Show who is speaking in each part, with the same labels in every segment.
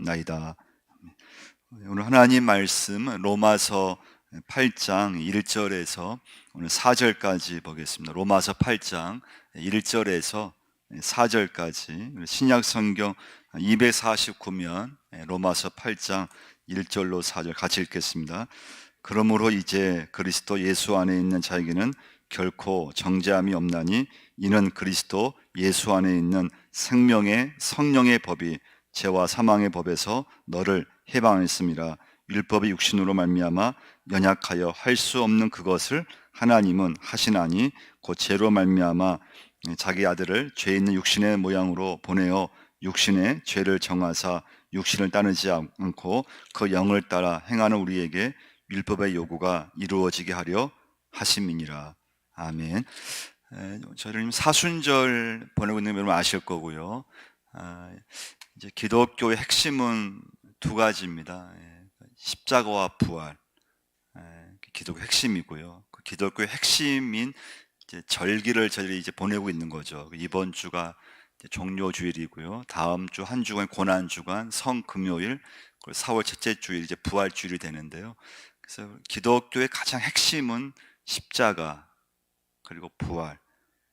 Speaker 1: 기도하옵나이다. 오늘 하나님 말씀 로마서 8장 1절에서 오늘 4절까지 보겠습니다. 로마서 8장 1절에서 4절까지 신약 성경 249면 로마서 8장 1절로 4절 같이 읽겠습니다. 그러므로 이제 그리스도 예수 안에 있는 자에게는 결코 정죄함이 없나니 이는 그리스도 예수 안에 있는 생명의 성령의 법이 죄와 사망의 법에서 너를 해방했습니다. 율법이 육신으로 말미암아 연약하여 할 수 없는 그것을 하나님은 하시나니 곧 죄로 말미암아 자기 아들을 죄 있는 육신의 모양으로 보내어 육신의 죄를 정하사 육신을 따르지 않고 그 영을 따라 행하는 우리에게 율법의 요구가 이루어지게 하려 하심이니라. 아멘. 저희는 사순절 보내고 있는 거 여러분 아실 거고요. 이제 기독교의 핵심은 두 가지입니다. 십자가와 부활, 기독교 핵심이고요. 그 기독교의 핵심인 이제 절기를 저희들이 이제 보내고 있는 거죠. 이번 주가 종료 주일이고요. 다음 주 한 주간 고난 주간 성금요일, 그리고 4월 첫째 주일 이제 부활 주일이 되는데요. 그래서 기독교의 가장 핵심은 십자가 그리고 부활.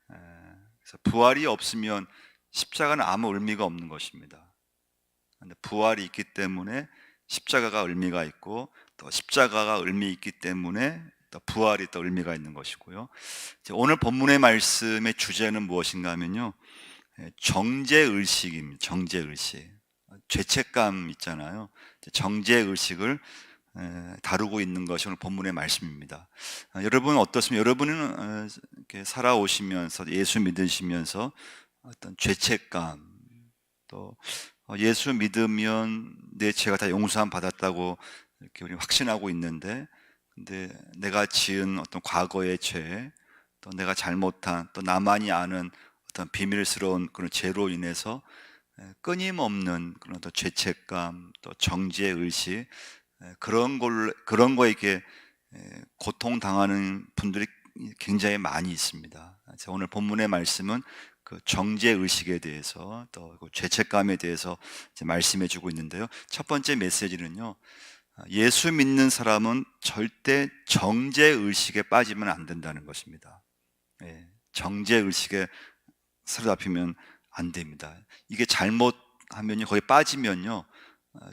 Speaker 1: 그래서 부활이 없으면 십자가는 아무 의미가 없는 것입니다. 근데 부활이 있기 때문에 십자가가 의미가 있고, 또 십자가가 의미 있기 때문에 또 부활이 또 의미가 있는 것이고요. 오늘 본문의 말씀의 주제는 무엇인가 하면요, 정죄의식입니다. 정죄의식. 죄책감 있잖아요. 정죄의식을 다루고 있는 것이 오늘 본문의 말씀입니다. 여러분 어떻습니까? 여러분은 이렇게 살아오시면서 예수 믿으시면서 어떤 죄책감, 또 예수 믿으면 내 죄가 다 용서함 받았다고 이렇게 우리 확신하고 있는데, 근데 내가 지은 어떤 과거의 죄, 또 내가 잘못한, 또 나만이 아는 어떤 비밀스러운 그런 죄로 인해서 끊임없는 그런 어떤 죄책감, 또 정죄 의식, 그런 거에 이렇게 고통당하는 분들이 굉장히 많이 있습니다. 오늘 본문의 말씀은 그 정죄 의식에 대해서, 또 죄책감에 대해서 이제 말씀해 주고 있는데요. 첫 번째 메시지는요, 예수 믿는 사람은 절대 정죄 의식에 빠지면 안 된다는 것입니다. 정죄 의식에 사로잡히면 안 됩니다. 이게 잘못하면요, 거기 빠지면요,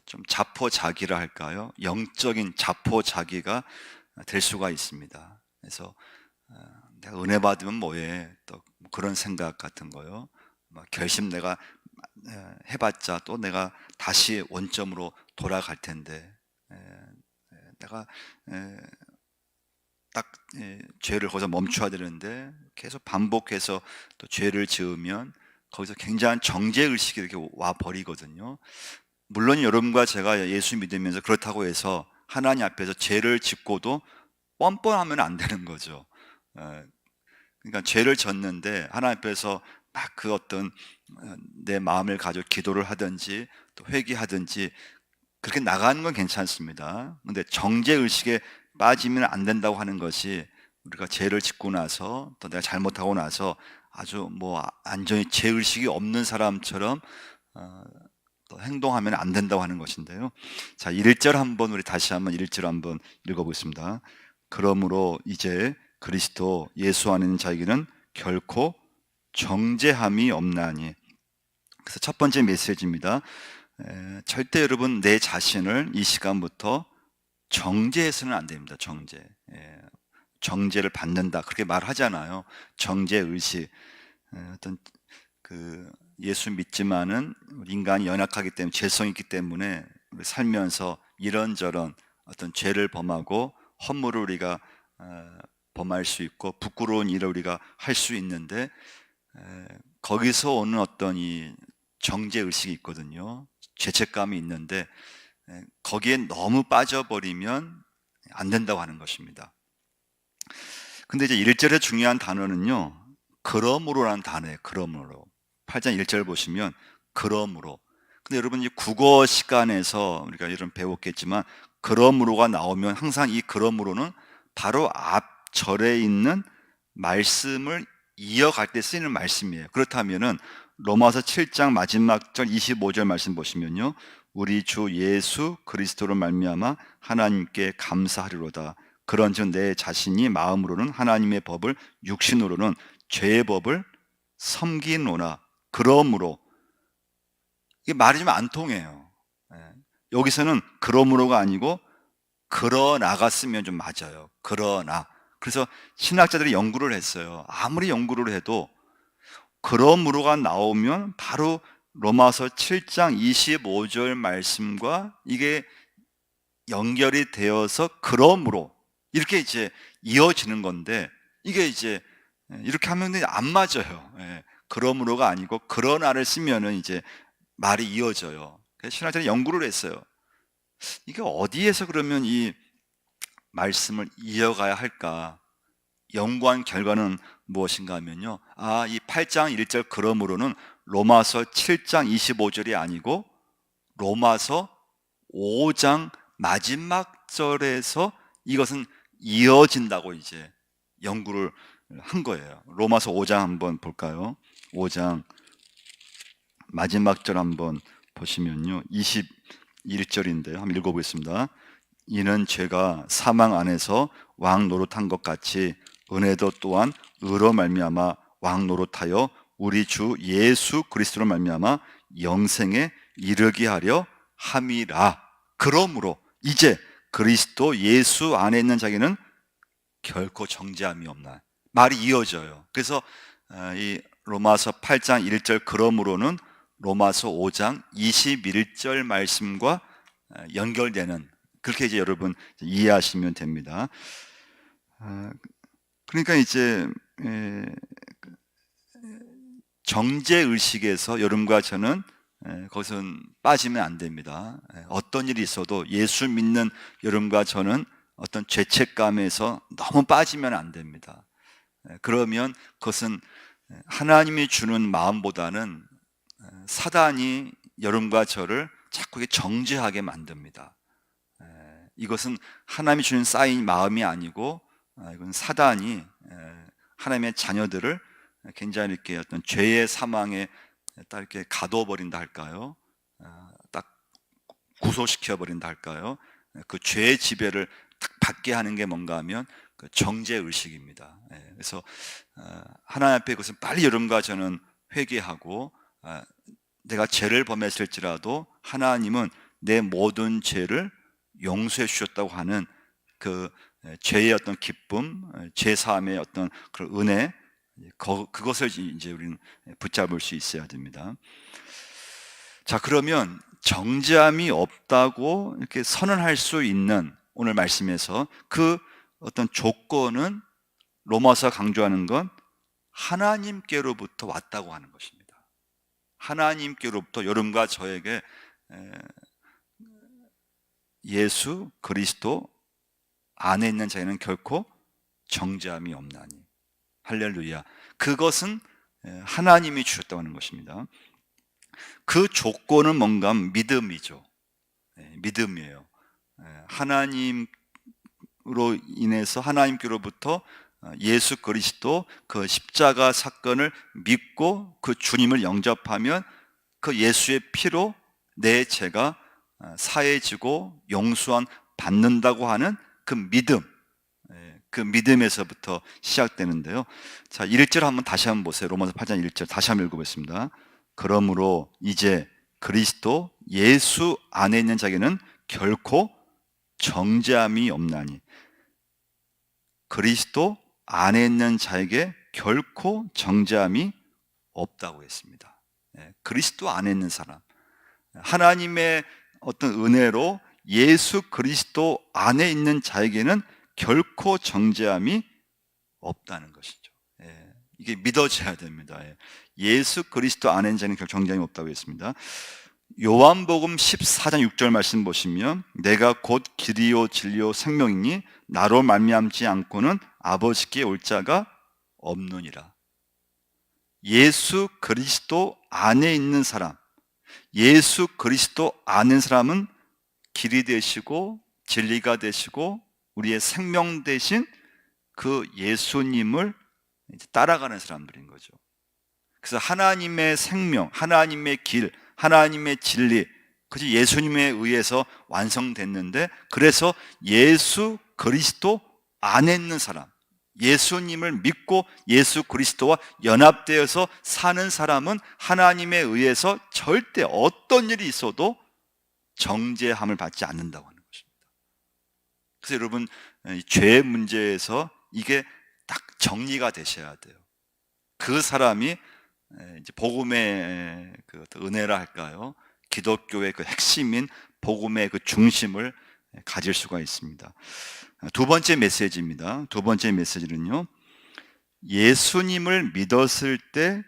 Speaker 1: 좀 자포자기라 할까요? 영적인 자포자기가 될 수가 있습니다. 그래서 내가 은혜 받으면 뭐해, 또 그런 생각 같은 거요. 결심 내가 해봤자 또 내가 다시 원점으로 돌아갈 텐데, 내가 딱 죄를 거기서 멈춰야 되는데 계속 반복해서 또 죄를 지으면 거기서 굉장한 정죄의식이 이렇게 와 버리거든요. 물론 여러분과 제가 예수 믿으면서 그렇다고 해서 하나님 앞에서 죄를 짓고도 뻔뻔하면 안 되는 거죠. 그러니까 죄를 졌는데 하나님 앞에서 막 그 어떤 내 마음을 가지고 기도를 하든지 또 회개하든지 그렇게 나가는 건 괜찮습니다. 근데 정죄의식에 빠지면 안 된다고 하는 것이, 우리가 죄를 짓고 나서 또 내가 잘못하고 나서 아주 뭐 완전히 죄의식이 없는 사람처럼 또 행동하면 안 된다고 하는 것인데요. 자, 1절 한번 우리 다시 한번 1절 한번 읽어보겠습니다. 그러므로 이제 그리스도 예수 안에 있는 자에게는 결코 정죄함이 없나니. 그래서 첫 번째 메시지입니다. 절대 여러분 내 자신을 이 시간부터 정죄해서는 안 됩니다. 정죄를 받는다 그렇게 말하잖아요. 정죄의식. 어떤 그 예수 믿지만은 인간이 연약하기 때문에, 죄성이 있기 때문에 우리 살면서 이런저런 어떤 죄를 범하고 허물을 우리가 범할 수 있고 부끄러운 일을 우리가 할 수 있는데, 거기서 오는 어떤 이 정죄의식이 있거든요. 죄책감이 있는데 거기에 너무 빠져버리면 안 된다고 하는 것입니다. 근데 이제 1절의 중요한 단어는요, 그러므로라는 단어예요. 그러므로. 8장 1절 보시면 그러므로. 근데 여러분 이 국어 시간에서 우리가 이런 배웠겠지만, 그러므로가 나오면 항상 이 그러므로는 바로 앞 절에 있는 말씀을 이어갈 때 쓰이는 말씀이에요. 그렇다면은 로마서 7장 마지막 절 25절 말씀 보시면요, 우리 주 예수 그리스도로 말미암아 하나님께 감사하리로다. 그런즉 내 자신이 마음으로는 하나님의 법을, 육신으로는 죄의 법을 섬기노라. 그러므로, 이게 말이 좀 안 통해요. 여기서는 그러므로가 아니고 그러나가 쓰면 좀 맞아요. 그러나. 그래서 신학자들이 연구를 했어요. 아무리 연구를 해도 그러므로가 나오면 바로 로마서 7장 25절 말씀과 이게 연결이 되어서 그러므로 이렇게 이제 이어지는 건데, 이게 이제 이렇게 하면 안 맞아요. 그러므로가 아니고 그러나를 쓰면은 이제 말이 이어져요. 그래서 신학자들이 연구를 했어요. 이게 어디에서 그러면 이 말씀을 이어가야 할까? 연구한 결과는 무엇인가 하면요, 이 8장 1절 그러므로는 로마서 7장 25절이 아니고 로마서 5장 마지막 절에서 이것은 이어진다고 이제 연구를 한 거예요. 로마서 5장 한번 볼까요? 5장 마지막 절 한번 보시면요, 21절인데요. 한번 읽어보겠습니다. 이는 죄가 사망 안에서 왕 노릇한 것 같이 은혜도 또한 의로 말미암아 왕 노릇하여 우리 주 예수 그리스도로 말미암아 영생에 이르게 하려 함이라. 그러므로 이제 그리스도 예수 안에 있는 자에게는 결코 정죄함이 없나. 말이 이어져요. 그래서 이 로마서 8장 1절 그러므로는 로마서 5장 21절 말씀과 연결되는, 그렇게 이제 여러분 이해하시면 됩니다. 그러니까 이제 정죄의식에서 여러분과 저는 거기서는 빠지면 안 됩니다. 어떤 일이 있어도 예수 믿는 여러분과 저는 어떤 죄책감에서 너무 빠지면 안 됩니다. 그러면 그것은 하나님이 주는 마음보다는 사단이 여러분과 저를 자꾸 정죄하게 만듭니다. 이것은 하나님이 주는 쌓인 마음이 아니고, 이건 사단이 하나님의 자녀들을 굉장히 이렇게 어떤 죄의 사망에 딱 이렇게 가둬버린다 할까요? 딱 구속시켜 버린다 할까요? 그 죄의 지배를 딱 받게 하는 게 뭔가 하면 그 정죄 의식입니다. 그래서 하나님 앞에 그것은 빨리 여러분과 저는 회개하고, 내가 죄를 범했을지라도 하나님은 내 모든 죄를 용서해 주셨다고 하는 그 죄의 어떤 기쁨, 죄 사함의 어떤 그런 은혜, 그것을 이제 우리는 붙잡을 수 있어야 됩니다. 자, 그러면 정죄함이 없다고 이렇게 선언할 수 있는 오늘 말씀에서 그 어떤 조건은, 로마서 강조하는 건 하나님께로부터 왔다고 하는 것입니다. 하나님께로부터 여러분과 저에게 예수 그리스도 안에 있는 자에는 결코 정죄함이 없나니. 할렐루야. 그것은 하나님이 주셨다고 하는 것입니다. 그 조건은 뭔가 믿음이죠. 믿음이에요. 하나님으로 인해서 하나님께로부터 예수 그리스도 그 십자가 사건을 믿고 그 주님을 영접하면 그 예수의 피로 내 죄가 사해지고 용서한 받는다고 하는 그 믿음, 그 믿음에서부터 시작되는데요. 자, 1절 한번 다시 한번 보세요. 로마서 8장 1절 다시 한번 읽어보겠습니다. 그러므로 이제 그리스도 예수 안에 있는 자에게는 결코 정죄함이 없나니. 그리스도 안에 있는 자에게 결코 정죄함이 없다고 했습니다. 그리스도 안에 있는 사람, 하나님의 어떤 은혜로 예수 그리스도 안에 있는 자에게는 결코 정죄함이 없다는 것이죠. 이게 믿어져야 됩니다. 예수 그리스도 안에 있는 자는 결코 정죄함이 없다고 했습니다. 요한복음 14장 6절 말씀 보시면 내가 곧 길이요 진리요 생명이니 나로 말미암지 않고는 아버지께 올 자가 없느니라. 예수 그리스도 안에 있는 사람, 예수 그리스도 아는 사람은 길이 되시고 진리가 되시고 우리의 생명 되신 그 예수님을 따라가는 사람들인 거죠. 그래서 하나님의 생명, 하나님의 길, 하나님의 진리, 그지? 예수님에 의해서 완성됐는데, 그래서 예수 그리스도 안에 있는 사람, 예수님을 믿고 예수 그리스도와 연합되어서 사는 사람은 하나님에 의해서 절대 어떤 일이 있어도 정죄함을 받지 않는다고 하는 것입니다. 그래서 여러분, 죄 문제에서 이게 딱 정리가 되셔야 돼요. 그 사람이 이제 복음의 그 은혜라 할까요? 기독교의 그 핵심인 복음의 그 중심을 가질 수가 있습니다. 두 번째 메시지입니다. 두 번째 메시지는요, 예수님을 믿었을 때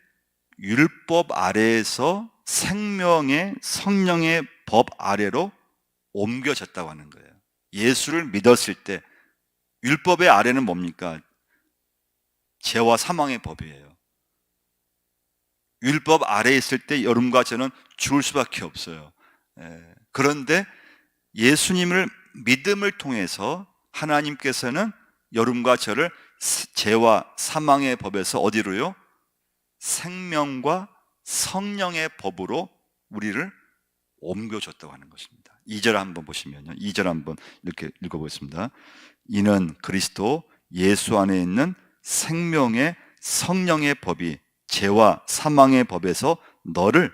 Speaker 1: 율법 아래에서 생명의 성령의 법 아래로 옮겨졌다고 하는 거예요. 예수를 믿었을 때 율법의 아래는 뭡니까? 죄와 사망의 법이에요. 율법 아래에 있을 때 여러분과 저는 죽을 수밖에 없어요. 그런데 예수님을 믿음을 통해서 하나님께서는 여러분과 저를 죄와 사망의 법에서 어디로요? 생명과 성령의 법으로 우리를 옮겨줬다고 하는 것입니다. 2절 한번 보시면요, 2절 한번 이렇게 읽어보겠습니다. 이는 그리스도 예수 안에 있는 생명의 성령의 법이 죄와 사망의 법에서 너를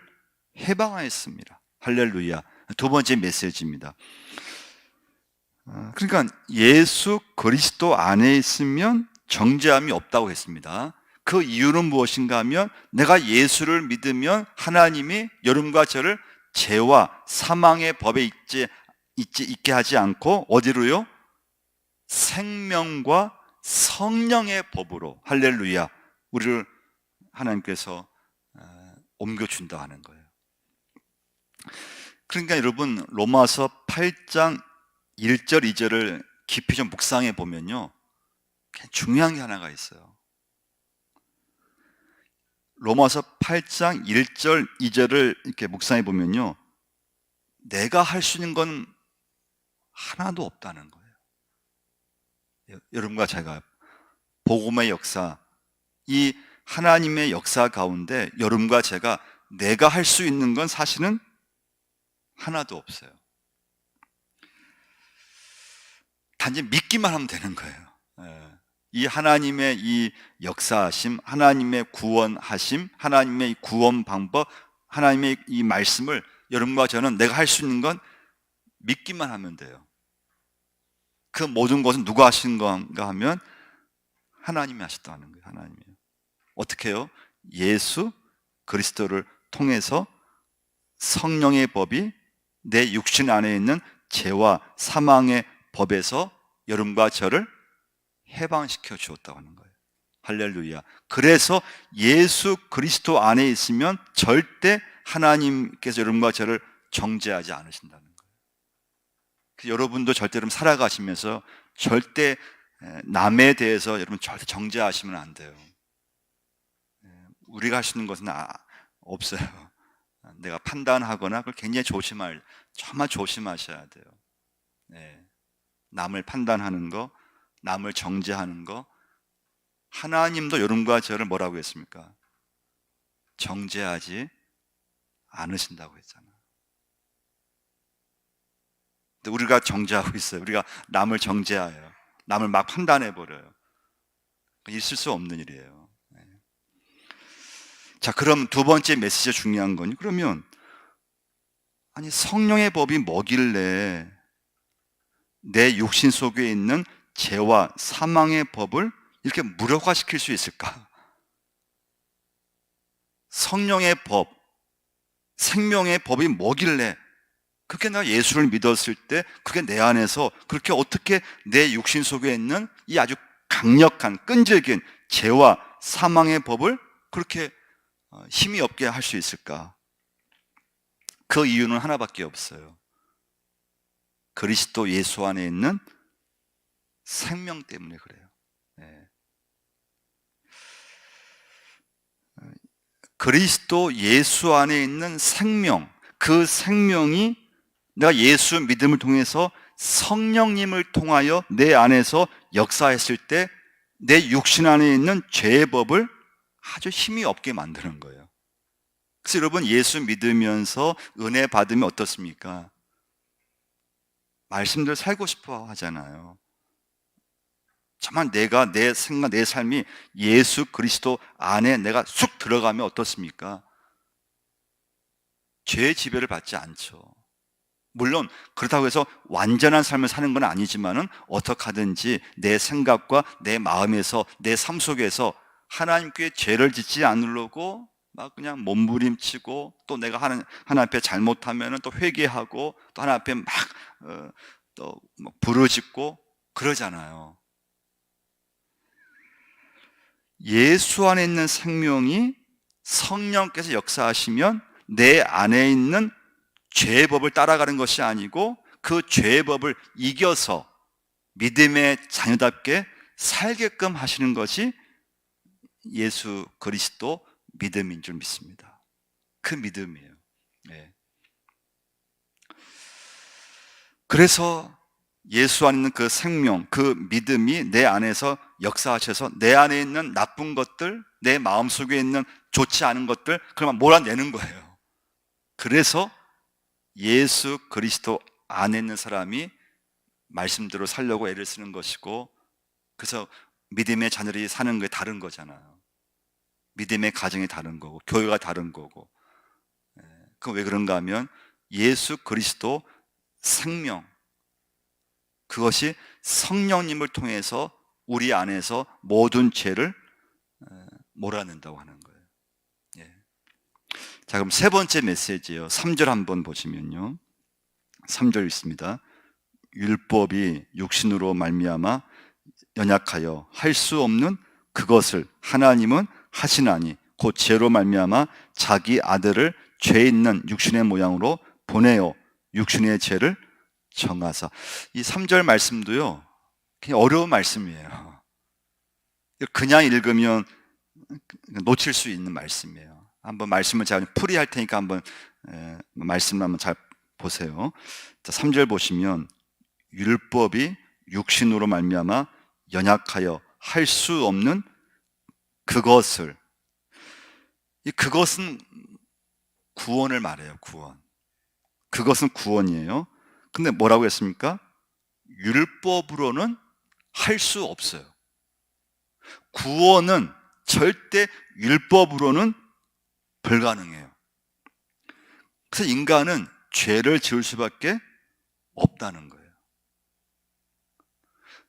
Speaker 1: 해방하였습니다. 할렐루야. 두 번째 메시지입니다. 그러니까 예수 그리스도 안에 있으면 정죄함이 없다고 했습니다. 그 이유는 무엇인가 하면, 내가 예수를 믿으면 하나님이 여러분과 저를 죄와 사망의 법에 있게 하지 않고 어디로요? 생명과 성령의 법으로, 할렐루야, 우리를 하나님께서 옮겨준다 하는 거예요. 그러니까 여러분, 로마서 8장 1절 2절을 깊이 좀 묵상해 보면요, 중요한 게 하나가 있어요. 로마서 8장 1절 2절을 이렇게 묵상해 보면요, 내가 할 수 있는 건 하나도 없다는 거예요. 여러분과 제가 복음의 역사, 이 하나님의 역사 가운데 여러분과 제가 내가 할 수 있는 건 사실은 하나도 없어요. 단지 믿기만 하면 되는 거예요. 이 하나님의 이 역사하심, 하나님의 구원하심, 하나님의 이 구원 방법, 하나님의 이 말씀을 여러분과 저는 내가 할 수 있는 건 믿기만 하면 돼요. 그 모든 것은 누가 하신 건가 하면 하나님이 하셨다는 거예요. 하나님이요. 어떻게 해요? 예수 그리스도를 통해서 성령의 법이 내 육신 안에 있는 죄와 사망의 법에서 여러분과 저를 해방시켜 주었다고 하는 거예요. 할렐루야. 그래서 예수 그리스도 안에 있으면 절대 하나님께서 여러분과 저를 정죄하지 않으신다는 거예요. 여러분도 절대로 살아가시면서 절대 남에 대해서 여러분 절대 정죄하시면 안 돼요. 우리가 할 수 있는 것은 없어요. 내가 판단하거나 그걸 굉장히 정말 조심하셔야 돼요. 남을 판단하는 거, 남을 정죄하는 거, 하나님도 여러분과 저를 뭐라고 했습니까? 정죄하지 않으신다고 했잖아요. 근데 우리가 정죄하고 있어요. 우리가 남을 정죄해요. 남을 막 판단해버려요. 있을 수 없는 일이에요. 자, 그럼 두 번째 메시지가 중요한 건, 그러면 아니 성령의 법이 뭐길래 내 육신 속에 있는 죄와 사망의 법을 이렇게 무력화시킬 수 있을까? 성령의 법, 생명의 법이 뭐길래 그렇게 내가 예수를 믿었을 때 그게 내 안에서 그렇게 어떻게 내 육신 속에 있는 이 아주 강력한 끈질긴 죄와 사망의 법을 그렇게 힘이 없게 할 수 있을까? 그 이유는 하나밖에 없어요. 그리스도 예수 안에 있는 생명 때문에 그래요. 그리스도 예수 안에 있는 생명, 그 생명이 내가 예수 믿음을 통해서 성령님을 통하여 내 안에서 역사했을 때 내 육신 안에 있는 죄의 법을 아주 힘이 없게 만드는 거예요. 그래서 여러분, 예수 믿으면서 은혜 받으면 어떻습니까? 말씀대로 살고 싶어 하잖아요. 정말 내가, 내 생각, 내 삶이 예수 그리스도 안에 내가 쑥 들어가면 어떻습니까? 죄의 지배를 받지 않죠. 물론 그렇다고 해서 완전한 삶을 사는 건 아니지만은 어떻게 하든지 내 생각과 내 마음에서, 내 삶 속에서 하나님께 죄를 짓지 않으려고 막 그냥 몸부림치고, 또 내가 하나님 앞에 잘못하면은 또 회개하고, 또 하나님 앞에 막 또 부르짖고 그러잖아요. 예수 안에 있는 생명이 성령께서 역사하시면 내 안에 있는 죄의 법을 따라가는 것이 아니고 그 죄의 법을 이겨서 믿음의 자녀답게 살게끔 하시는 것이 예수 그리스도 믿음인 줄 믿습니다. 그 믿음이에요. 네. 그래서 예수 안에 있는 그 생명, 그 믿음이 내 안에서 역사하셔서 내 안에 있는 나쁜 것들, 내 마음속에 있는 좋지 않은 것들, 그러면 몰아내는 거예요. 그래서 예수 그리스도 안에 있는 사람이 말씀대로 살려고 애를 쓰는 것이고, 그래서 믿음의 자녀들이 사는 게 다른 거잖아요. 믿음의 가정이 다른 거고, 교회가 다른 거고. 그럼 왜 그런가 하면 예수 그리스도 생명, 그것이 성령님을 통해서 우리 안에서 모든 죄를 몰아낸다고 하는 거예요. 예. 자, 그럼 세 번째 메시지예요. 3절 한번 보시면요. 3절 있습니다. 율법이 육신으로 말미암아 연약하여 할 수 없는 그것을 하나님은 하시나니 곧 죄로 말미암아 자기 아들을 죄 있는 육신의 모양으로 보내어 육신의 죄를 정하사. 이 3절 말씀도요, 그냥 어려운 말씀이에요. 그냥 읽으면 놓칠 수 있는 말씀이에요. 한번 말씀을 제가 풀이할 테니까 한번 말씀을 한번 잘 보세요. 자, 3절 보시면 율법이 육신으로 말미암아 연약하여 할 수 없는 그것을, 이 그것은 구원을 말해요. 구원. 그것은 구원이에요. 근데 뭐라고 했습니까? 율법으로는 할 수 없어요. 구원은 절대 율법으로는 불가능해요. 그래서 인간은 죄를 지을 수밖에 없다는 거예요.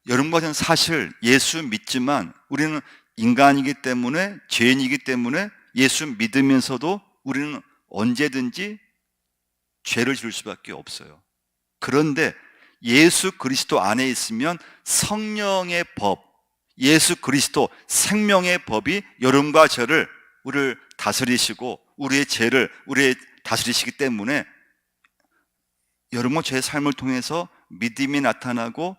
Speaker 1: 여러분과 저는 사실 예수 믿지만 우리는 인간이기 때문에, 죄인이기 때문에 예수 믿으면서도 우리는 언제든지 죄를 지을 수밖에 없어요. 그런데 예수 그리스도 안에 있으면 성령의 법, 예수 그리스도 생명의 법이 여러분과 저를, 우리를 다스리시고 우리의 죄를 다스리시기 때문에 여러분과 저의 삶을 통해서 믿음이 나타나고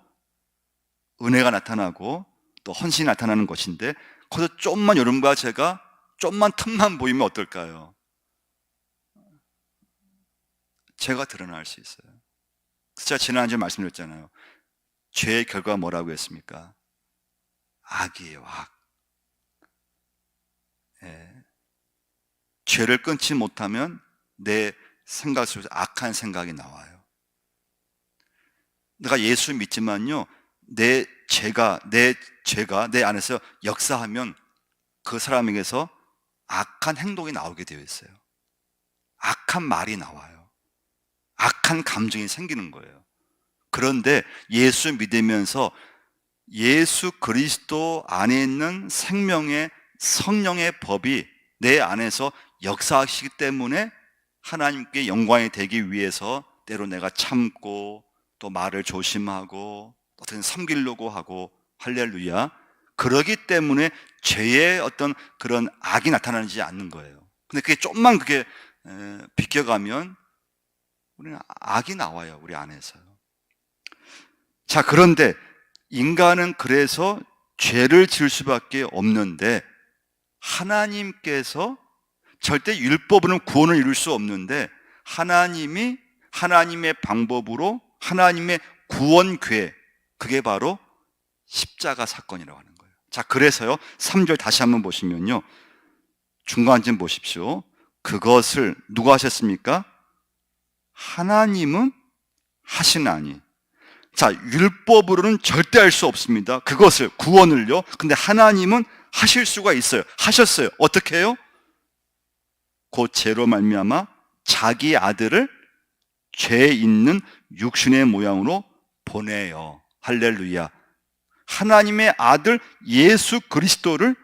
Speaker 1: 은혜가 나타나고 또 헌신이 나타나는 것인데, 거기서 좀만 여러분과 제가 좀만 틈만 보이면 어떨까요? 죄가 드러날 수 있어요. 제가 지난주에 말씀드렸잖아요. 죄의 결과가 뭐라고 했습니까? 악이에요, 악. 예. 죄를 끊지 못하면 내 생각 속에서 악한 생각이 나와요. 내가 예수 믿지만요, 내 죄가 내 안에서 역사하면 그 사람에게서 악한 행동이 나오게 되어 있어요. 악한 말이 나와요. 악한 감정이 생기는 거예요. 그런데 예수 믿으면서 예수 그리스도 안에 있는 생명의 성령의 법이 내 안에서 역사하시기 때문에 하나님께 영광이 되기 위해서 때로 내가 참고 또 말을 조심하고 어떻게 섬기려고 하고, 할렐루야, 그러기 때문에 죄의 어떤 그런 악이 나타나지 않는 거예요. 근데 그게 좀만 비껴가면 우리는 악이 나와요, 우리 안에서요. 자, 그런데 인간은 그래서 죄를 지을 수밖에 없는데, 하나님께서 절대 율법으로는 구원을 이룰 수 없는데 하나님이 하나님의 방법으로 하나님의 구원 계획, 그게 바로 십자가 사건이라고 하는 거예요. 자, 그래서요 3절 다시 한번 보시면요, 중간 좀 보십시오. 그것을 누가 하셨습니까? 하나님은 하시나니. 자, 율법으로는 절대 할 수 없습니다. 그것을, 구원을요. 근데 하나님은 하실 수가 있어요. 하셨어요. 어떻게 해요? 그 죄로 말미암아 자기 아들을 죄 있는 육신의 모양으로 보내요. 할렐루야. 하나님의 아들 예수 그리스도를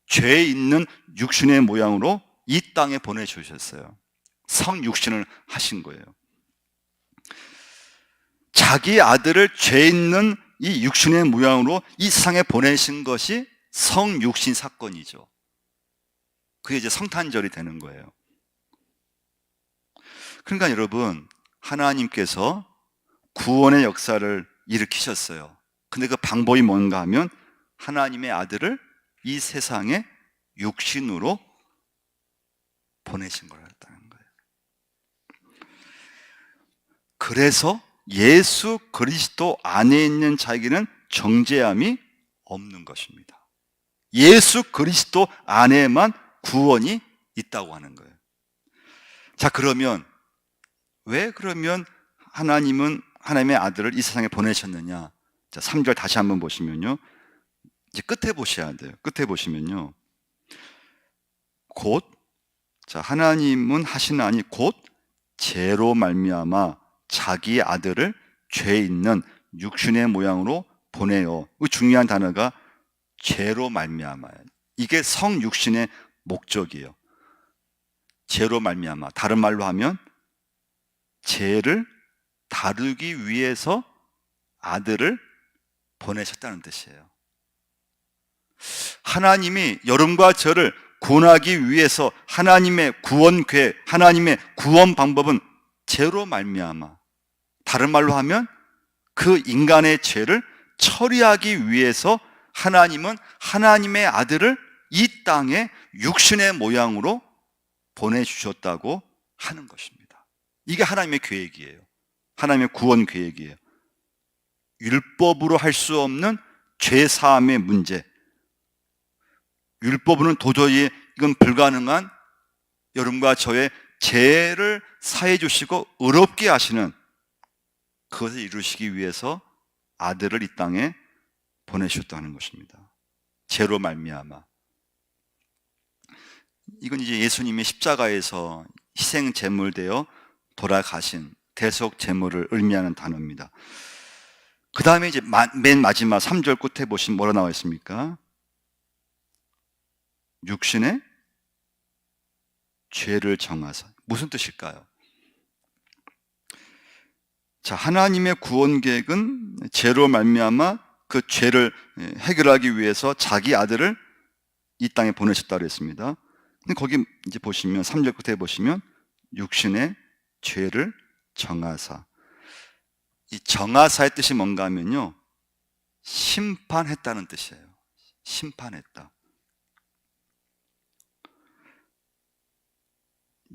Speaker 1: 죄 있는 육신의 모양으로 이 땅에 보내주셨어요. 성육신을 하신 거예요. 자기 아들을 죄 있는 이 육신의 모양으로 이 세상에 보내신 것이 성육신 사건이죠. 그게 이제 성탄절이 되는 거예요. 그러니까 여러분, 하나님께서 구원의 역사를 일으키셨어요. 근데 그 방법이 뭔가 하면 하나님의 아들을 이 세상에 육신으로 보내신 거라는 거예요. 그래서 예수 그리스도 안에 있는 자에게는 정죄함이 없는 것입니다. 예수 그리스도 안에만 구원이 있다고 하는 거예요. 자, 그러면 왜 그러면 하나님은 하나님의 아들을 이 세상에 보내셨느냐? 자, 3절 다시 한번 보시면요. 이제 끝에 보셔야 돼요. 끝에 보시면요. 곧, 자, 하나님은 하시나니 곧 죄로 말미암아 자기 아들을 죄 있는 육신의 모양으로 보내요. 그 중요한 단어가 죄로 말미암아요. 이게 성육신의 목적이에요. 죄로 말미암아. 다른 말로 하면 죄를 다루기 위해서 아들을 보내셨다는 뜻이에요. 하나님이 여러분과 저를 구원하기 위해서 하나님의 구원 계획, 하나님의 구원 방법은 죄로 말미암아. 다른 말로 하면 그 인간의 죄를 처리하기 위해서 하나님은 하나님의 아들을 이 땅에 육신의 모양으로 보내주셨다고 하는 것입니다. 이게 하나님의 계획이에요. 하나님의 구원 계획이에요. 율법으로 할 수 없는 죄사함의 문제, 율법으로는 도저히 이건 불가능한 여러분과 저의 죄를 사해 주시고 의롭게 하시는 그것을 이루시기 위해서 아들을 이 땅에 보내셨다는 것입니다. 죄로 말미암아. 이건 이제 예수님이 십자가에서 희생 제물 되어 돌아가신 대속 제물을 의미하는 단어입니다. 그 다음에 이제 맨 마지막 3절 끝에 보시면 뭐라 나와 있습니까? 육신의 죄를 정하사. 무슨 뜻일까요? 자, 하나님의 구원 계획은 죄로 말미암아 그 죄를 해결하기 위해서 자기 아들을 이 땅에 보내셨다고 했습니다. 근데 거기 이제 보시면 3절 끝에 보시면 육신의 죄를 정하사. 이 정하사의 뜻이 뭔가 하면요, 심판했다는 뜻이에요. 심판했다.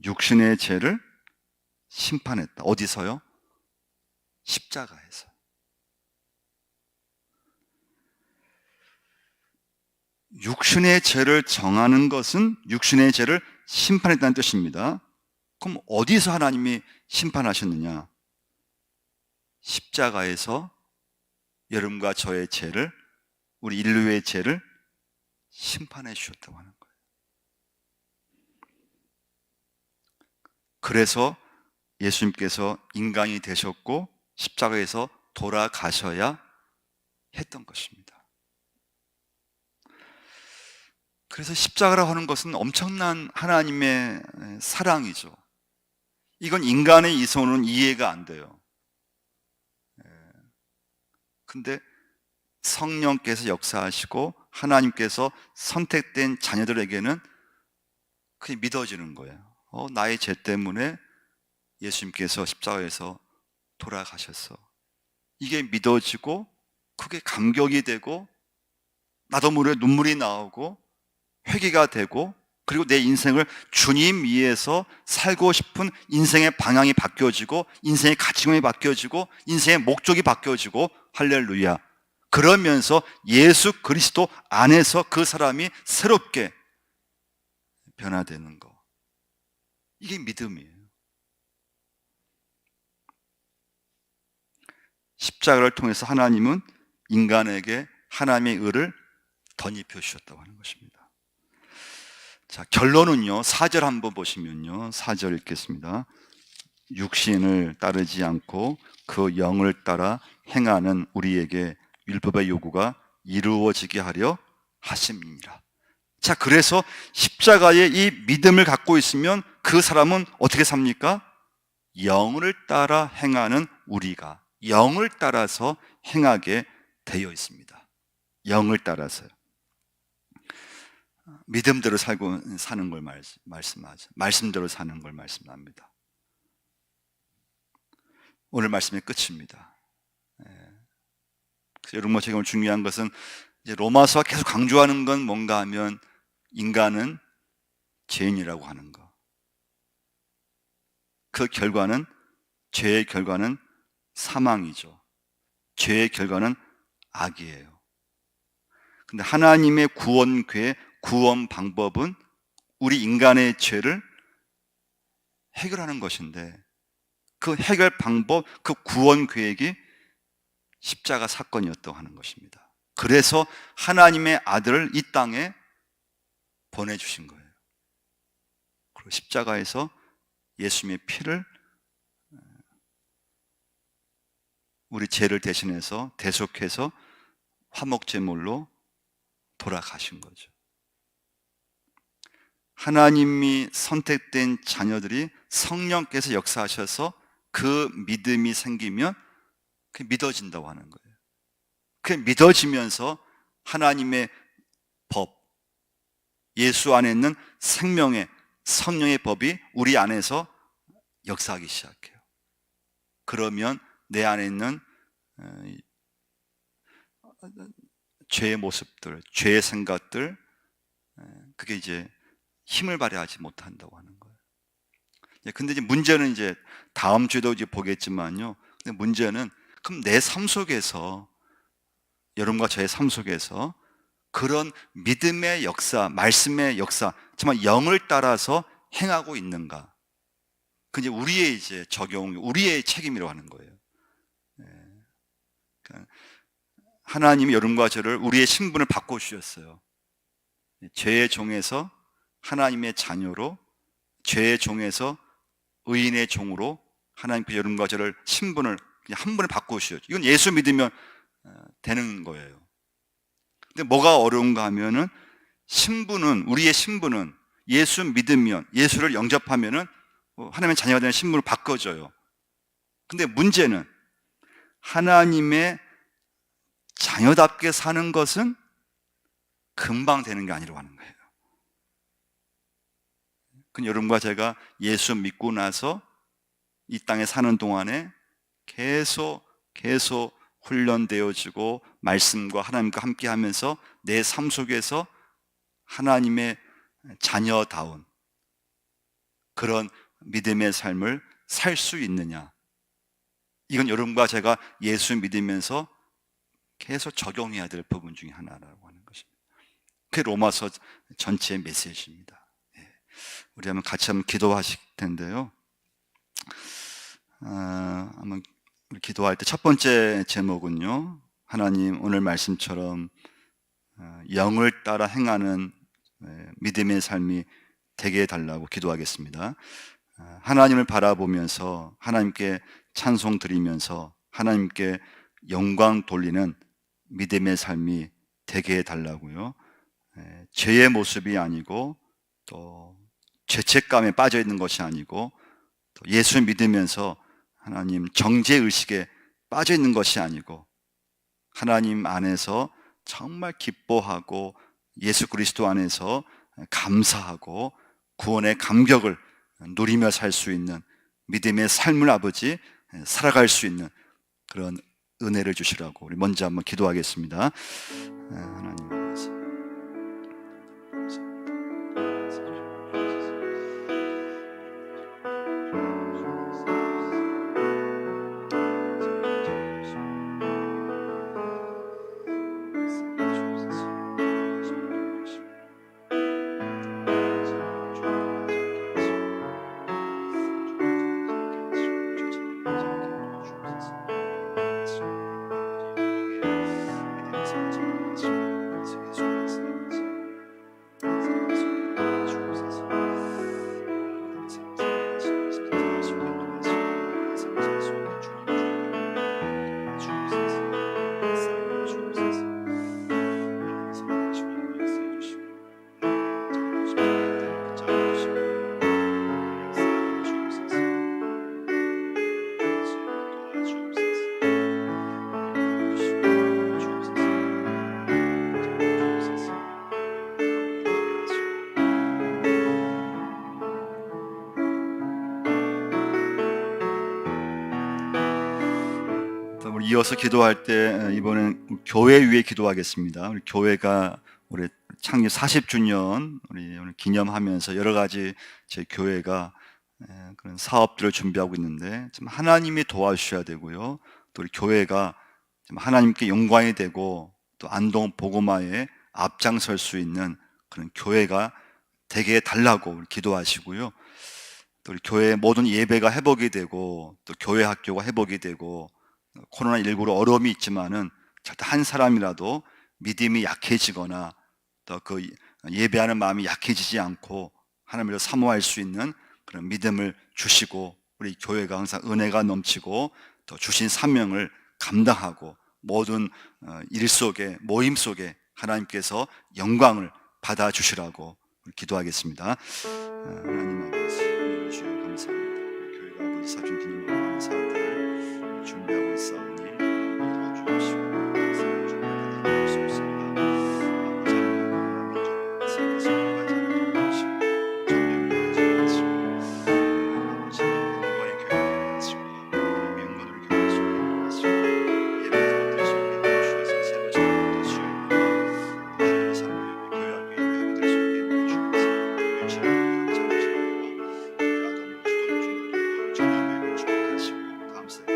Speaker 1: 육신의 죄를 심판했다. 어디서요? 십자가에서. 육신의 죄를 정하는 것은 육신의 죄를 심판했다는 뜻입니다. 그럼 어디서 하나님이 심판하셨느냐? 십자가에서 여러분과 저의 죄를, 우리 인류의 죄를 심판해 주셨다고 하는 거예요. 그래서 예수님께서 인간이 되셨고 십자가에서 돌아가셔야 했던 것입니다. 그래서 십자가라고 하는 것은 엄청난 하나님의 사랑이죠. 이건 인간의 이성으로는 이해가 안 돼요. 근데 성령께서 역사하시고 하나님께서 선택된 자녀들에게는 그게 믿어지는 거예요. 나의 죄 때문에 예수님께서 십자가에서 돌아가셨어. 이게 믿어지고 그게 감격이 되고 나도 모르게 눈물이 나오고 회개가 되고, 그리고 내 인생을 주님 위해서 살고 싶은 인생의 방향이 바뀌어지고 인생의 가치관이 바뀌어지고 인생의 목적이 바뀌어지고, 할렐루야. 그러면서 예수 그리스도 안에서 그 사람이 새롭게 변화되는 거. 이게 믿음이에요. 십자가를 통해서 하나님은 인간에게 하나님의 의를 덧입혀 주셨다고 하는 것입니다. 자, 결론은요, 4절 한번 보시면요, 4절 읽겠습니다. 육신을 따르지 않고 그 영을 따라 행하는 우리에게 율법의 요구가 이루어지게 하려 하심이니라. 자, 그래서 십자가의 이 믿음을 갖고 있으면 그 사람은 어떻게 삽니까? 영을 따라 행하는 우리가 영을 따라서 행하게 되어 있습니다. 영을 따라서요. 믿음대로 살고 사는 걸 말씀하죠. 말씀대로 사는 걸 말씀합니다. 오늘 말씀의 끝입니다. 그래서 여러분, 제가 오늘 중요한 것은 이제 로마서가 계속 강조하는 건 뭔가 하면 인간은 죄인이라고 하는 거. 그 결과는, 죄의 결과는 사망이죠. 죄의 결과는 악이에요. 근데 하나님의 구원궤, 구원 방법은 우리 인간의 죄를 해결하는 것인데, 그 해결 방법, 그 구원 계획이 십자가 사건이었다고 하는 것입니다. 그래서 하나님의 아들을 이 땅에 보내주신 거예요. 그리고 십자가에서 예수님의 피를 우리 죄를 대신해서 대속해서 화목제물로 돌아가신 거죠. 하나님이 선택된 자녀들이 성령께서 역사하셔서 그 믿음이 생기면 그게 믿어진다고 하는 거예요. 그게 믿어지면서 하나님의 법, 예수 안에 있는 생명의 성령의 법이 우리 안에서 역사하기 시작해요. 그러면 내 안에 있는 죄의 모습들, 죄의 생각들, 그게 이제 힘을 발휘하지 못한다고 하는 거예요. 근데 이제 문제는 이제 다음 주에도 이제 보겠지만요. 근데 문제는 그럼 내 삶 속에서, 여러분과 저의 삶 속에서 그런 믿음의 역사, 말씀의 역사, 정말 영을 따라서 행하고 있는가? 그 이제 우리의 이제 적용, 우리의 책임이라고 하는 거예요. 그러니까 하나님이 여러분과 저를, 우리의 신분을 바꿔주셨어요. 죄의 종에서 하나님의 자녀로, 죄의 종에서 의인의 종으로 하나님께서 여러분과 저를 신분을 그냥 한 번에 바꾸시죠. 이건 예수 믿으면 되는 거예요. 근데 뭐가 어려운가 하면은 신분은, 우리의 신분은 예수 믿으면, 예수를 영접하면은 하나님의 자녀가 되는 신분을 바꿔줘요. 근데 문제는 하나님의 자녀답게 사는 것은 금방 되는 게 아니라고 하는 거예요. 그 여러분과 제가 예수 믿고 나서 이 땅에 사는 동안에 계속 훈련되어지고 말씀과 하나님과 함께 하면서 내 삶 속에서 하나님의 자녀다운 그런 믿음의 삶을 살 수 있느냐, 이건 여러분과 제가 예수 믿으면서 계속 적용해야 될 부분 중에 하나라고 하는 것입니다. 그게 로마서 전체의 메시지입니다. 우리 같이 한번 기도하실 텐데요. 한번 우리 기도할 때 첫 번째 제목은요, 하나님 오늘 말씀처럼 영을 따라 행하는 믿음의 삶이 되게 해달라고 기도하겠습니다. 하나님을 바라보면서 하나님께 찬송 드리면서 하나님께 영광 돌리는 믿음의 삶이 되게 해달라고요. 죄의 모습이 아니고 또 죄책감에 빠져 있는 것이 아니고 또 예수 믿으면서 하나님 정죄의식에 빠져 있는 것이 아니고 하나님 안에서 정말 기뻐하고 예수 그리스도 안에서 감사하고 구원의 감격을 누리며 살 수 있는 믿음의 삶을 아버지 살아갈 수 있는 그런 은혜를 주시라고 우리 먼저 한번 기도하겠습니다. 하나님 안에서 우리 이어서 기도할 때 이번엔 교회 위에 기도하겠습니다. 우리 교회가 올해 창립 40주년 우리 오늘 기념하면서 여러 가지 제 교회가 그런 사업들을 준비하고 있는데 좀 하나님이 도와주셔야 되고요. 또 우리 교회가 좀 하나님께 영광이 되고 또 안동 복음화에 앞장설 수 있는 그런 교회가 되게 달라고 기도하시고요. 또 우리 교회 모든 예배가 회복이 되고 또 교회 학교가 회복이 되고 코로나19로 어려움이 있지만은 절대 한 사람이라도 믿음이 약해지거나 또 그 예배하는 마음이 약해지지 않고 하나님을 사모할 수 있는 그런 믿음을 주시고 우리 교회가 항상 은혜가 넘치고 또 주신 사명을 감당하고 모든 일 속에 모임 속에 하나님께서 영광을 받아 주시라고 기도하겠습니다. 하나님 아버지 은혜를 주여 감사합니다. 우리 교회가 아버지 사준 기념으로 많은 사업들을 준비하고 있사오니 하나님 도와주시고 사업을 준비할 수 없습니다. 아버지 하나님 민족과 세계에서 끝까지 도와주시고 전쟁을 가져가시고 아버지 영광의 교회를 가지고 명문을 교회 속에 가지고 예배를 얻을 수 있게 해주셔서 새로 찾는 것을 주여 삶을 교회 학교에 얻을 수 있게 해주셔서 유치를 잡으시고 나도 주도를 중도를 전염을 축복하시고 다음 세대가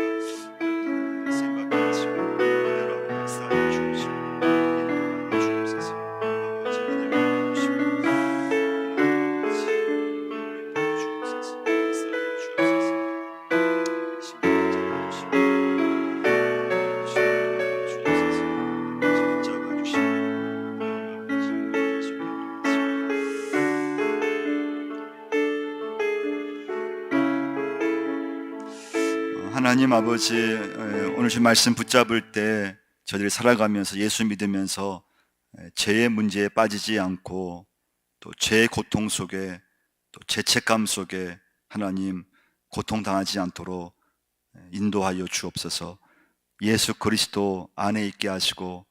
Speaker 1: 생각하시고 그대로 앞에 쌓여 주시고 인도하여 주옵소서. 아버지 은혜를 주시고 아버지 주옵소서. 쌓여 주옵소서. 신경 잡아주시고 주옵소서. 아버지 잡아주시고 아버지 예수님 하나님 아버지 오늘 주신 말씀 붙잡을 때 저희들이 살아가면서 예수 믿으면서 죄의 문제에 빠지지 않고 또 죄의 고통 속에 또 죄책감 속에 하나님 고통당하지 않도록 인도하여 주옵소서. 예수 그리스도 안에 있게 하시고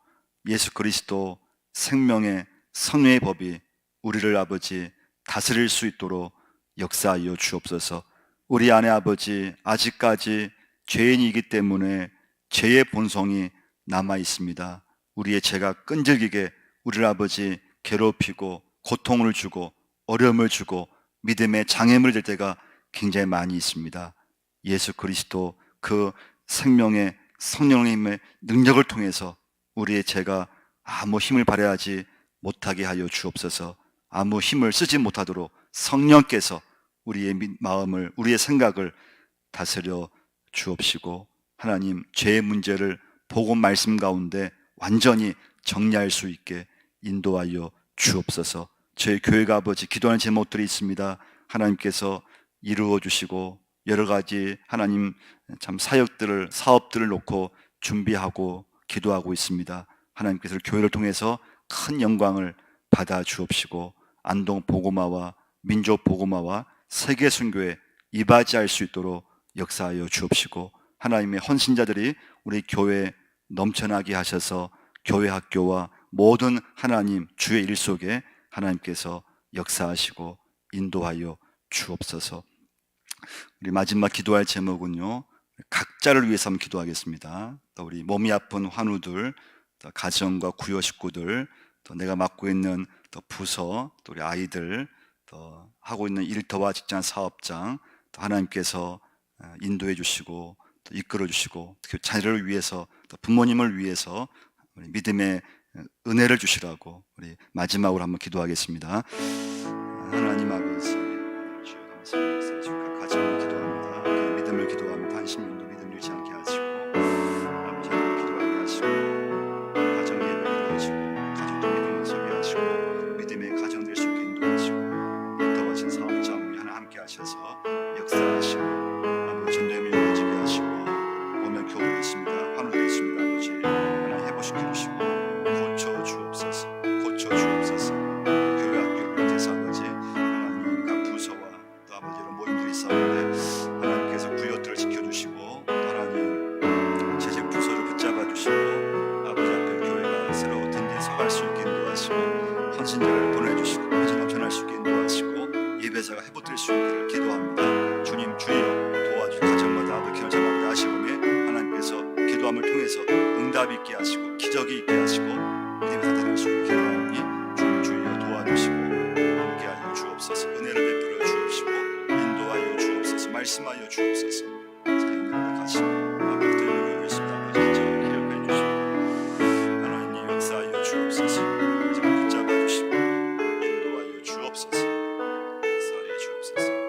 Speaker 1: 예수 그리스도 생명의 성령의 법이 우리를 아버지 다스릴 수 있도록 역사하여 주옵소서. 우리 안에 아버지 아직까지 죄인이기 때문에 죄의 본성이 남아 있습니다. 우리의 죄가 끈질기게 우리를 아버지 괴롭히고 고통을 주고 어려움을 주고 믿음의 장애물이 될 때가 굉장히 많이 있습니다. 예수 그리스도 그 생명의 성령님의 능력을 통해서 우리의 죄가 아무 힘을 발휘하지 못하게 하여 주옵소서. 아무 힘을 쓰지 못하도록 성령께서 우리의 마음을 우리의 생각을 다스려 주옵시고 하나님 죄의 문제를 복음 말씀 가운데 완전히 정리할 수 있게 인도하여 주옵소서. 저희 교회가 아버지 기도하는 제목들이 있습니다. 하나님께서 이루어 주시고 여러 가지 하나님 참 사업들을 놓고 준비하고 기도하고 있습니다. 하나님께서 교회를 통해서 큰 영광을 받아 주옵시고 안동 복음화와 민족 복음화와 세계 선교에 이바지할 수 있도록 역사하여 주옵시고 하나님의 헌신자들이 우리 교회에 넘쳐나게 하셔서 교회 학교와 모든 하나님 주의 일 속에 하나님께서 역사하시고 인도하여 주옵소서. 우리 마지막 기도할 제목은요, 각자를 위해서 한번 기도하겠습니다. 또 우리 몸이 아픈 환우들, 또 가정과 구요 식구들, 또 내가 맡고 있는 또 부서, 또 우리 아이들, 또 하고 있는 일터와 직장 사업장, 또 하나님께서 인도해 주시고 또 이끌어 주시고 특히 자녀를 위해서 또 부모님을 위해서 우리 믿음의 은혜를 주시라고 우리 마지막으로 한번 기도하겠습니다. 하나님 아버지 주여 감사합니다. 각 가정을 기도합니다. 그 믿음을 기도합니다. 한 10년도 믿음 잃지 않게 하시고 아버지 하나님 기도하게 하시고 가정 예배를 이루어지고 가정도 믿음을 서게 하시고 믿음의 가정들 속에 인도하시고 일터와 진 사업장 우리 하나 함께 하셔서 역사하시고 아버지 전도임을 이루어지게 하시고 오면 교훈이 있습니다. 환우도 있습니다. 아버지 하나님 회복시켜 주시고 고쳐 주옵소서. 고쳐 주옵소서. 교회 학교를 비롯해서 아버지 하나님 각 부서와 또 아버지 이런 모임들이 기도함을 통해서 응답이 있게 하시고 기적이 있게 하시고 믿음이 나타날 수 있게 하오니 주여 도와주시고 함께하여 주옵소서. 은혜를 베풀어 주옵시고 인도하여 주옵소서. 말씀하여 주옵소서. 자연으로 같이 아버지 드리고 있습니다. 아버지 기억해 주시고 하나님 역사하여 주옵소서. 붙잡아 주시고 인도하여 주옵소서. 역사하여 주옵소서.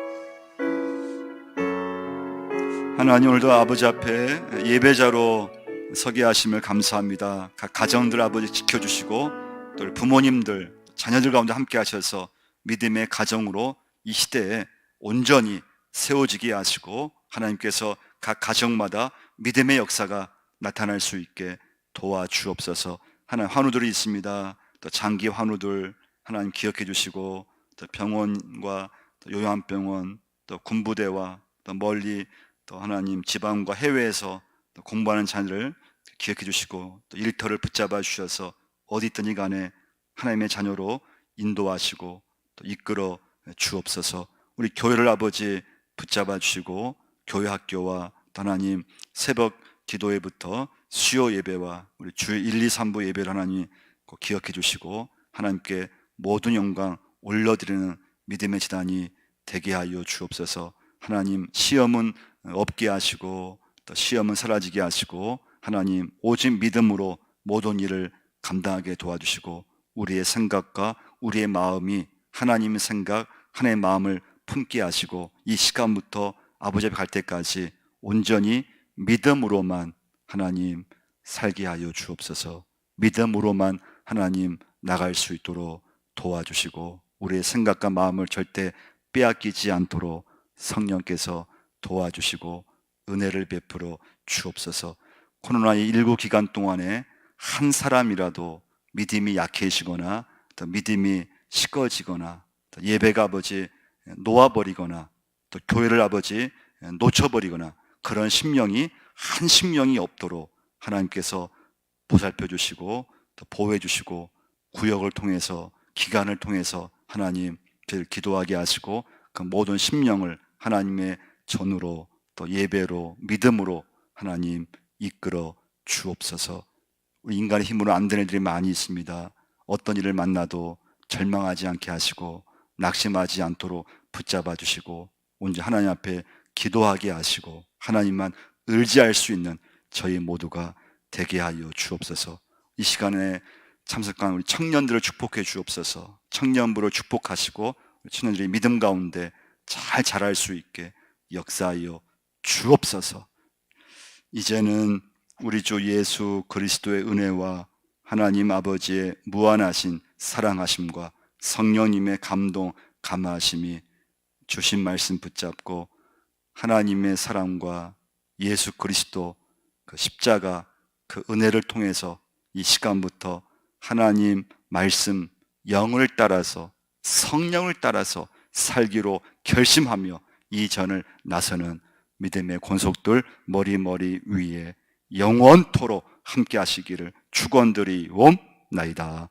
Speaker 1: 하나님, 오늘도 아버지 앞에 예배자로 서게 하심을 감사합니다. 각 가정들 아버지 지켜주시고 또 부모님들 자녀들 가운데 함께 하셔서 믿음의 가정으로 이 시대에 온전히 세워지게 하시고 하나님께서 각 가정마다 믿음의 역사가 나타날 수 있게 도와주옵소서. 하나님, 환우들이 있습니다. 또 장기 환우들 하나님 기억해 주시고 또 병원과 또 요양병원 또 군부대와 또 멀리 또 하나님 지방과 해외에서 또 공부하는 자녀를 기억해 주시고 또 일터를 붙잡아 주셔서 어디 있든지 간에 하나님의 자녀로 인도하시고 또 이끌어 주옵소서. 우리 교회를 아버지 붙잡아 주시고 교회 학교와 또 하나님 새벽 기도회부터 수요 예배와 우리 주 1, 2, 3부 예배를 하나님 꼭 기억해 주시고 하나님께 모든 영광 올려드리는 믿음의 지단이 되게 하여 주옵소서. 하나님, 시험은 없게 하시고 또 시험은 사라지게 하시고 하나님 오직 믿음으로 모든 일을 감당하게 도와주시고 우리의 생각과 우리의 마음이 하나님의 생각, 하나님의 마음을 품게 하시고 이 시간부터 아버지 앞에 갈 때까지 온전히 믿음으로만 하나님 살게 하여 주옵소서. 믿음으로만 하나님 나갈 수 있도록 도와주시고 우리의 생각과 마음을 절대 빼앗기지 않도록 성령께서 도와주시고 은혜를 베풀어 주옵소서. 코로나19 기간 동안에 한 사람이라도 믿음이 약해지거나 또 믿음이 식어지거나 또 예배가 아버지 놓아버리거나 또 교회를 아버지 놓쳐버리거나 그런 심령이 한 심령이 없도록 하나님께서 보살펴 주시고 또 보호해 주시고 구역을 통해서 기간을 통해서 하나님 저희를 기도하게 하시고 그 모든 심령을 하나님의 전으로 또 예배로 믿음으로 하나님 이끌어 주옵소서. 우리 인간의 힘으로 안 되는 일이 많이 있습니다. 어떤 일을 만나도 절망하지 않게 하시고 낙심하지 않도록 붙잡아 주시고 온전히 하나님 앞에 기도하게 하시고 하나님만 의지할 수 있는 저희 모두가 되게 하여 주옵소서. 이 시간에 참석한 우리 청년들을 축복해 주옵소서. 청년부를 축복하시고 청년들이 믿음 가운데 잘 자랄 수 있게 역사하여 주옵소서. 이제는 우리 주 예수 그리스도의 은혜와 하나님 아버지의 무한하신 사랑하심과 성령님의 감동 감화하심이 주신 말씀 붙잡고 하나님의 사랑과 예수 그리스도 그 십자가 그 은혜를 통해서 이 시간부터 하나님 말씀 영을 따라서 성령을 따라서 살기로 결심하며 이 전을 나서는 믿음의 권속들 머리 위에 영원토록 함께 하시기를 축원드리옵나이다.